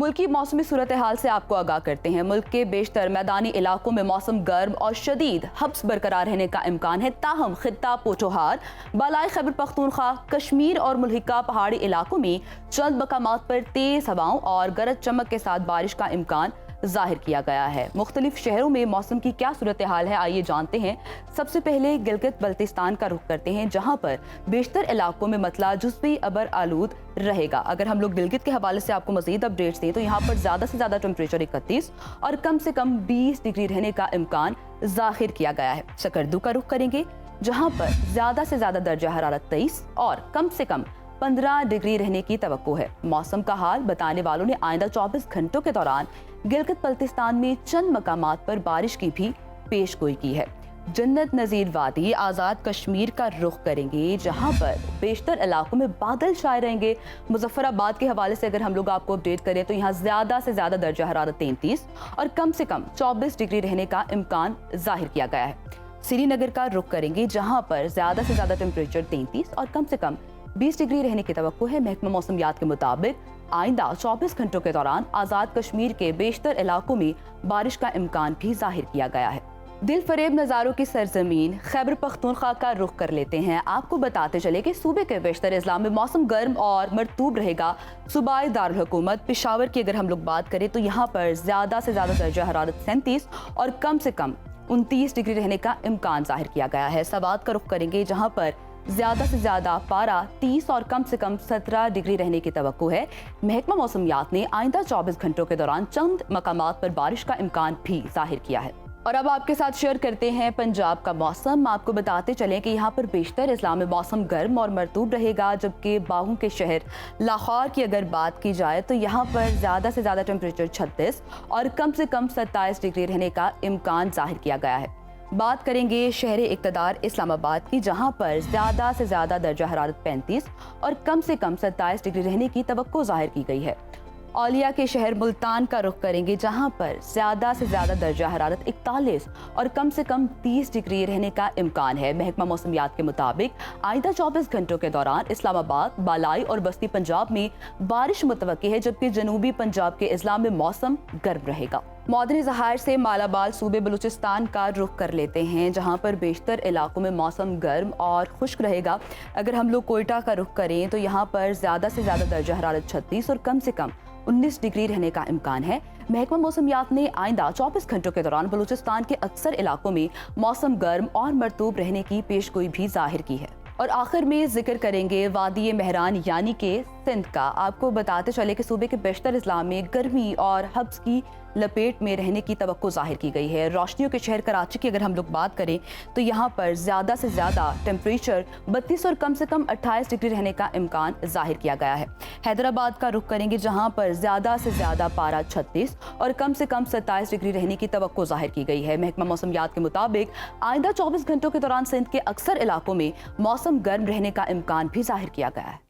मुल्की मौसमी सूरत हाल से आपको आगाह करते हैं। मुल्क के बेशतर मैदानी इलाकों में मौसम गर्म और शदीद हब्स बरकरार रहने का इम्कान है। ताहम खित्ता पोठोहार, बालाई खैबर पख्तूनख्वा, कश्मीर और मुल्हिका पहाड़ी इलाकों में चंद मकामात पर तेज हवाओं और गरज चमक के साथ बारिश का इम्कान जाहिर किया गया है। मुख्तलिफ शहरों में मौसम की क्या सूरत हाल है, आइए जानते हैं। सबसे पहले गिलगित बल्तिस्तान का रुख करते हैं, जहां पर बेशतर इलाकों में मतला जुज़वी अबर आलूद रहेगा। अगर हम लोग गिलगित के हवाले से आपको मजीद अपडेट्स दें तो यहाँ पर ज़्यादा से ज़्यादा टेम्परेचर 31 और कम से कम 20 डिग्री रहने का इम्कान जाहिर किया गया है। सकरदू का रुख करेंगे, जहाँ पर ज़्यादा से ज़्यादा दर्जा हरारत 23 और कम से कम 15 डिग्री रहने की तवक्को है। मौसम का हाल बताने वालों ने आइंदा 24 घंटों के दौरान गिलगित बल्तिस्तान में चंद मकामात पर बारिश की भी पेशगोई की है। जन्नत नज़ीर वादी आज़ाद कश्मीर का रुख करेंगे, जहां पर बेशतर इलाकों में बादल छाए रहेंगे। मुजफ्फराबाद के हवाले से अगर हम लोग आपको अपडेट करें तो यहाँ ज़्यादा से ज़्यादा दर्जा हरारत 33 और कम से कम 24 डिग्री रहने का इम्कान जाहिर किया गया है। श्रीनगर का रुख करेंगे, जहाँ पर ज़्यादा से ज़्यादा टेम्परेचर 33 और कम से कम 20 डिग्री रहने की तवक्को है। महकमा मौसमियात के मुताबिक आइंदा 24 घंटों के दौरान आज़ाद कश्मीर के बेशतर इलाकों में बारिश का इम्कान भी जाहिर किया गया है। दिल फरेब नज़ारों की सरजमीन खैबर पख्तूनख्वा का रुख कर लेते हैं। आपको बताते चले कि सूबे के बेशतर अजला में मौसम गर्म और मरतूब रहेगा। सूबाई दारुल हुकूमत पेशावर की अगर हम लोग बात करें तो यहाँ पर ज़्यादा से ज़्यादा दर्जा हरारत 37 और कम से कम 29 डिग्री रहने का इम्कान जाहिर किया गया है। सवात का रुख करेंगे, जहाँ पर ज़्यादा से ज़्यादा पारा 30 और कम से कम 17 डिग्री रहने की तवक्को है। महकमा मौसमियात ने आइंदा 24 घंटों के दौरान चंद मकामात पर बारिश का इम्कान भी जाहिर किया है। और अब आपके साथ शेयर करते हैं पंजाब का मौसम। आपको बताते चलें कि यहाँ पर बेशतर इस्लाम में मौसम गर्म और मरतूब रहेगा, जबकि बाहों के शहर लाहौर की अगर बात की जाए तो यहाँ पर ज़्यादा से ज़्यादा टेम्परेचर 36 और कम से कम 27 डिग्री रहने का इम्कान जाहिर किया गया है। बात करेंगे शहर इक़्तिदार इस्लामाबाद की, जहां पर ज़्यादा से ज़्यादा दर्जा हरारत 35 और कम से कम 27 डिग्री रहने की तवक्को जाहिर की गई है। औलिया के शहर मुल्तान का रुख करेंगे, जहां पर ज़्यादा से ज़्यादा दर्जा हरारत 41 और कम से कम 30 डिग्री रहने का इम्कान है। महकमा मौसमियात के मुताबिक आइंदा 24 घंटों के दौरान इस्लामाबाद, बालाई और बस्ती पंजाब में बारिश मुतवक्की है, जबकि जनूबी पंजाब के अजला में मौसम गर्म रहेगा। मौदनी ज़हायर से मालाबाल सूबे बलूचिस्तान का रुख कर लेते हैं, जहां पर बेशतर इलाकों में मौसम गर्म और खुश्क रहेगा। अगर हम लोग कोयटा का रुख करें तो यहाँ पर ज़्यादा से ज़्यादा दर्जा हरारत 36 और कम से कम 19 डिग्री रहने का इम्कान है। महकमा मौसमियात ने आइंदा 24 घंटों के दौरान बलूचिस्तान के अक्सर इलाकों में मौसम गर्म और मरतूब रहने की पेशगोई भी जाहिर की है। और आखिर में जिक्र करेंगे वादी मेहरान यानी कि सिंध का। आपको बताते चले कि सूबे के बेशतर इस्लाम में गर्मी और हब्स की लपेट में रहने की तवक्को जाहिर की गई है। रोशनियों के शहर कराची की अगर हम लोग बात करें तो यहाँ पर ज़्यादा से ज़्यादा टेम्परेचर 32 और कम से कम 28 डिग्री रहने का इम्कान जाहिर किया गया है। हैदराबाद का रुख करेंगे, जहाँ पर ज़्यादा से ज़्यादा पारा 36 और कम से कम 27 डिग्री रहने की तवक्को जाहिर की गई है। महकमा मौसमियात के मुताबिक आइंदा 24 घंटों के दौरान सिंध के अक्सर इलाकों में मौसम गर्म रहने का इम्कान भी जाहिर किया गया है।